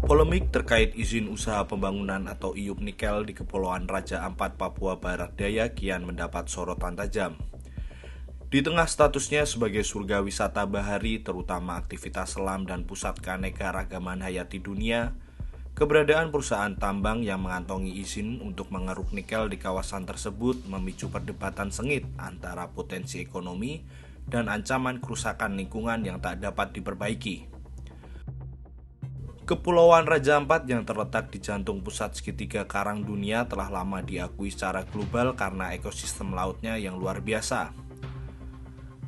Polemik terkait izin usaha pembangunan atau IUP nikel di Kepulauan Raja Ampat, Papua Barat Daya kian mendapat sorotan tajam. Di tengah statusnya sebagai surga wisata bahari, terutama aktivitas selam dan pusat keanekaragaman hayati dunia, keberadaan perusahaan tambang yang mengantongi izin untuk mengeruk nikel di kawasan tersebut memicu perdebatan sengit antara potensi ekonomi dan ancaman kerusakan lingkungan yang tak dapat diperbaiki. Kepulauan Raja Ampat yang terletak di jantung pusat segitiga karang dunia telah lama diakui secara global karena ekosistem lautnya yang luar biasa.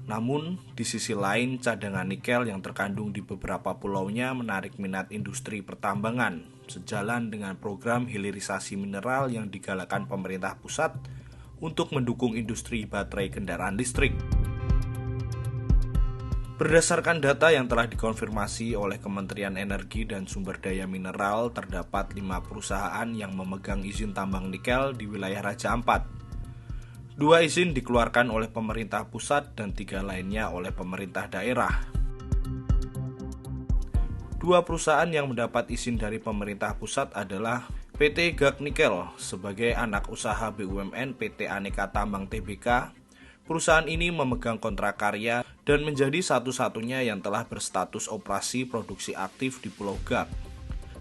Namun, di sisi lain, cadangan nikel yang terkandung di beberapa pulaunya menarik minat industri pertambangan, sejalan dengan program hilirisasi mineral yang digalakkan pemerintah pusat untuk mendukung industri baterai kendaraan listrik. Berdasarkan data yang telah dikonfirmasi oleh Kementerian Energi dan Sumber Daya Mineral, terdapat 5 perusahaan yang memegang izin tambang nikel di wilayah Raja Ampat. 2 izin dikeluarkan oleh pemerintah pusat dan 3 lainnya oleh pemerintah daerah. 2 perusahaan yang mendapat izin dari pemerintah pusat adalah PT GAK Nikel sebagai anak usaha BUMN PT Aneka Tambang Tbk. Perusahaan ini memegang kontrak karya dan menjadi satu-satunya yang telah berstatus operasi produksi aktif di Pulau GAK.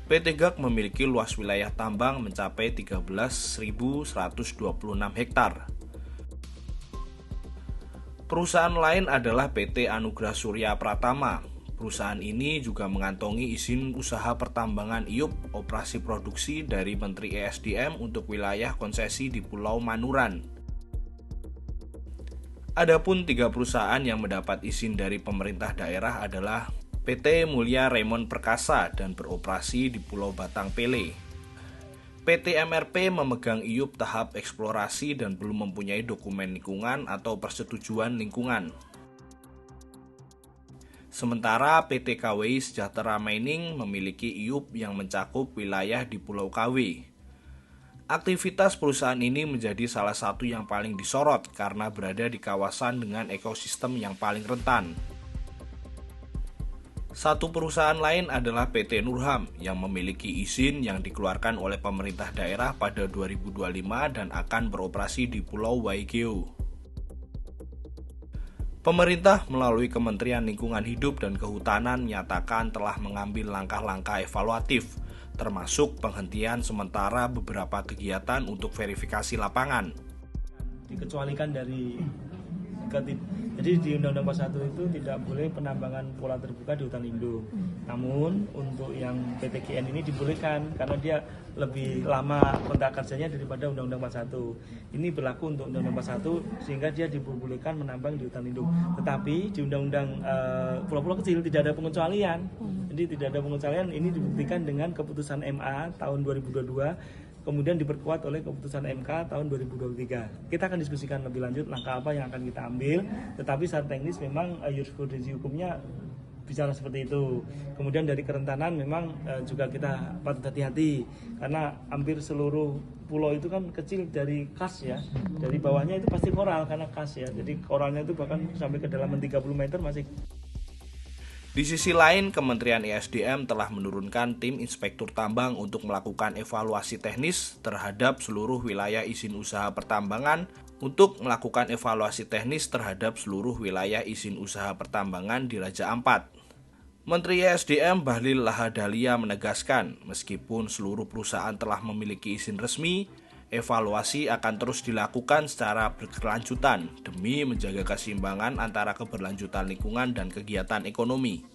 PT GAK memiliki luas wilayah tambang mencapai 13.126 hektar. Perusahaan lain adalah PT Anugrah Surya Pratama. Perusahaan ini juga mengantongi izin usaha pertambangan IUP operasi produksi dari Menteri ESDM untuk wilayah konsesi di Pulau Manuran. Adapun 3 perusahaan yang mendapat izin dari pemerintah daerah adalah PT Mulya Raymond Perkasa dan beroperasi di Pulau Batang Pele. PT MRP memegang IUP tahap eksplorasi dan belum mempunyai dokumen lingkungan atau persetujuan lingkungan. Sementara PT KWI Sejahtera Mining memiliki IUP yang mencakup wilayah di Pulau KW. Aktivitas perusahaan ini menjadi salah satu yang paling disorot karena berada di kawasan dengan ekosistem yang paling rentan. Satu perusahaan lain adalah PT Nurham yang memiliki izin yang dikeluarkan oleh pemerintah daerah pada 2025 dan akan beroperasi di Pulau Waigeo. Pemerintah melalui Kementerian Lingkungan Hidup dan Kehutanan menyatakan telah mengambil langkah-langkah evaluatif, termasuk penghentian sementara beberapa kegiatan untuk verifikasi lapangan. Dikecualikan dari jadi di Undang-Undang 41 itu tidak boleh penambangan pola terbuka di hutan lindung. Namun untuk yang PTGN ini dibolehkan karena dia lebih lama kontrak kerjanya daripada Undang-Undang 41. Ini berlaku untuk Undang-Undang 41 sehingga dia dibolehkan menambang di hutan lindung. Tetapi di Undang-Undang pulau-pulau kecil tidak ada pengecualian. Jadi tidak ada pengecualian, ini dibuktikan dengan keputusan MA tahun 2022. Kemudian diperkuat oleh keputusan MK tahun 2023. Kita akan diskusikan lebih lanjut langkah apa yang akan kita ambil, tetapi secara teknis memang jurisprudensi hukumnya bicara seperti itu. Kemudian dari kerentanan memang juga kita patut hati-hati karena hampir seluruh pulau itu kan kecil dari kas ya. Dari bawahnya itu pasti koral karena kas ya. Jadi koralnya itu bahkan sampai kedalaman 30 meter masih. Di sisi lain, Kementerian ESDM telah menurunkan tim inspektur tambang untuk melakukan evaluasi teknis terhadap seluruh wilayah izin usaha pertambangan di Raja Ampat. Menteri ESDM Bahlil Lahadalia menegaskan, meskipun seluruh perusahaan telah memiliki izin resmi, evaluasi akan terus dilakukan secara berkelanjutan demi menjaga keseimbangan antara keberlanjutan lingkungan dan kegiatan ekonomi.